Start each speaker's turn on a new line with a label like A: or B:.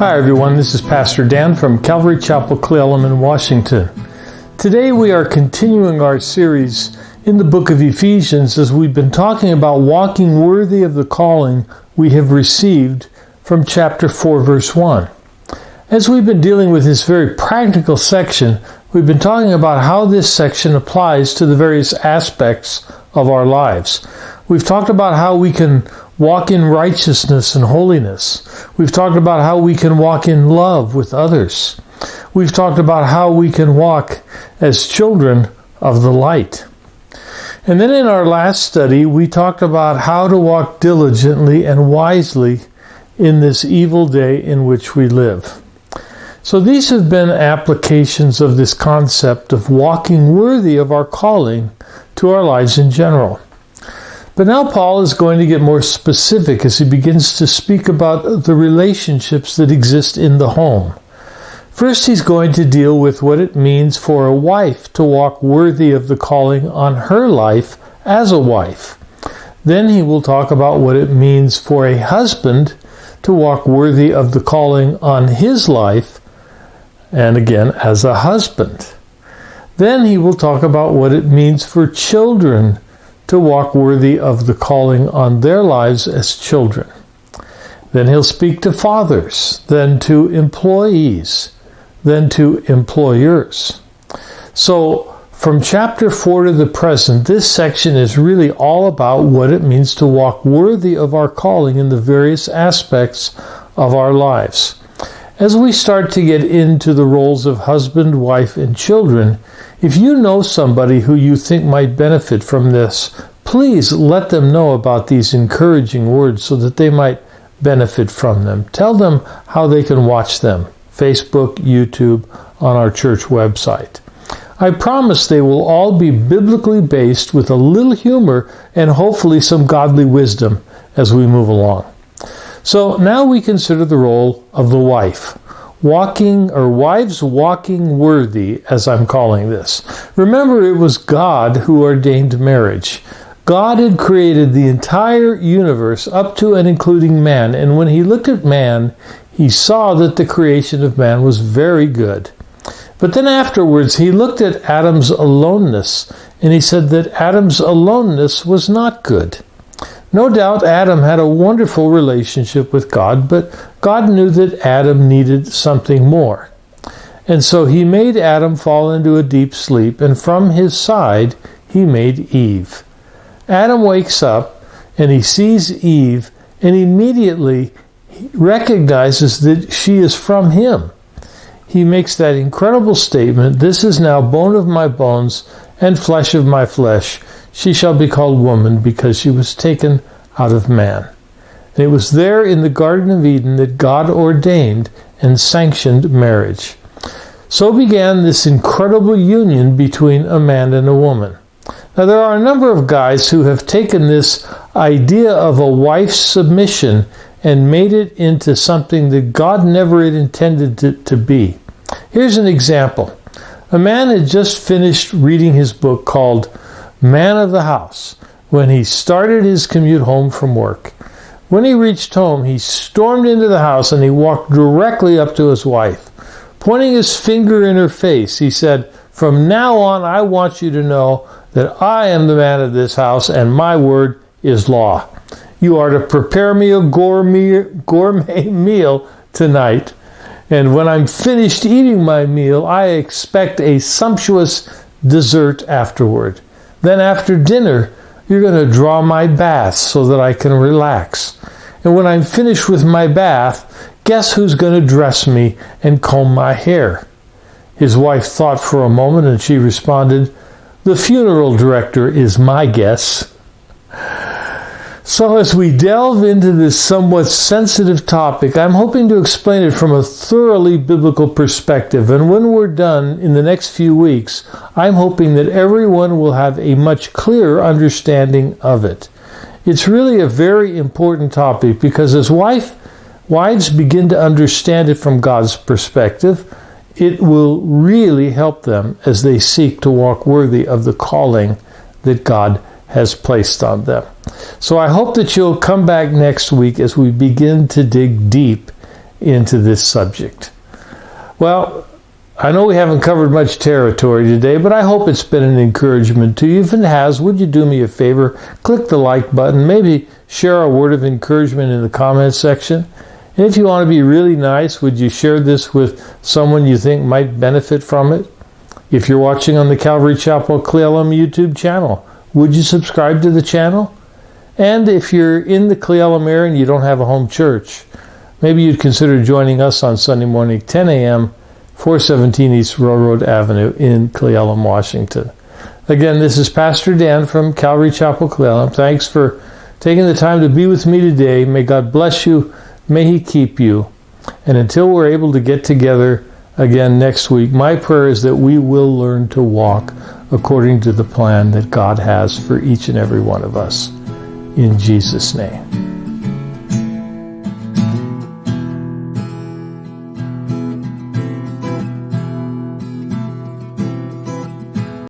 A: Hi everyone, this is Pastor Dan from Calvary Chapel, Cle Elum, Washington. Today we are continuing our series in the book of Ephesians as we've been talking about walking worthy of the calling we have received from chapter 4 verse 1. As we've been dealing with this very practical section, we've been talking about how this section applies to the various aspects of our lives. We've talked about how we can walk in righteousness and holiness. We've talked about how we can walk in love with others. We've talked about how we can walk as children of the light. And then in our last study, we talked about how to walk diligently and wisely in this evil day in which we live. So these have been applications of this concept of walking worthy of our calling to our lives in general. But now Paul is going to get more specific as he begins to speak about the relationships that exist in the home. First, he's going to deal with what it means for a wife to walk worthy of the calling on her life as a wife. Then he will talk about what it means for a husband to walk worthy of the calling on his life, and again, as a husband. Then he will talk about what it means for children to walk worthy of the calling on their lives as children. Then he'll speak to fathers, then to employees, then to employers. So from chapter 4 to the present, this section is really all about what it means to walk worthy of our calling in the various aspects of our lives. As we start to get into the roles of husband, wife, and children, if you know somebody who you think might benefit from this, please let them know about these encouraging words so that they might benefit from them. Tell them how they can watch them, Facebook, YouTube, on our church website. I promise they will all be biblically based with a little humor and hopefully some godly wisdom as we move along. So now we consider the role of the wife. Wives walking worthy, as I'm calling this. Remember, it was God who ordained marriage. God had created the entire universe up to and including man, and when he looked at man, he saw that the creation of man was very good. But then afterwards, he looked at Adam's aloneness, and he said that Adam's aloneness was not good. No doubt Adam had a wonderful relationship with God, but God knew that Adam needed something more. And so he made Adam fall into a deep sleep, and from his side he made Eve. Adam wakes up, and he sees Eve, and immediately recognizes that she is from him. He makes that incredible statement, "This is now bone of my bones and flesh of my flesh. She shall be called woman because she was taken out of man." And it was there in the Garden of Eden that God ordained and sanctioned marriage. So began this incredible union between a man and a woman. Now there are a number of guys who have taken this idea of a wife's submission and made it into something that God never had intended it to be. Here's an example. A man had just finished reading his book called Man of the House when he started his commute home from work. When he reached home, he stormed into the house and he walked directly up to his wife. Pointing his finger in her face, he said, "From now on, I want you to know that I am the man of this house and my word is law. You are to prepare me a gourmet meal tonight. And when I'm finished eating my meal, I expect a sumptuous dessert afterward. Then after dinner, you're going to draw my bath so that I can relax. And when I'm finished with my bath, guess who's going to dress me and comb my hair?" His wife thought for a moment and she responded, "The funeral director is my guess." So as we delve into this somewhat sensitive topic, I'm hoping to explain it from a thoroughly biblical perspective. And when we're done in the next few weeks, I'm hoping that everyone will have a much clearer understanding of it. It's really a very important topic because as wives begin to understand it from God's perspective, it will really help them as they seek to walk worthy of the calling that God has placed on them. So I hope that you'll come back next week as we begin to dig deep into this subject. Well, I know we haven't covered much territory today, but I hope it's been an encouragement to you. If it has, would you do me a favor? Click the like button. Maybe share a word of encouragement in the comments section. And if you want to be really nice, would you share this with someone you think might benefit from it? If you're watching on the Calvary Chapel Cle Elum YouTube channel, would you subscribe to the channel? And if you're in the Cle Elum area and you don't have a home church, maybe you'd consider joining us on Sunday morning, 10 a.m., 417 East Railroad Avenue in Cle Elum, Washington. Again, this is Pastor Dan from Calvary Chapel Cle Elum. Thanks for taking the time to be with me today. May God bless you. May He keep you. And until we're able to get together again next week, my prayer is that we will learn to walk according to the plan that God has for each and every one of us. In Jesus' name.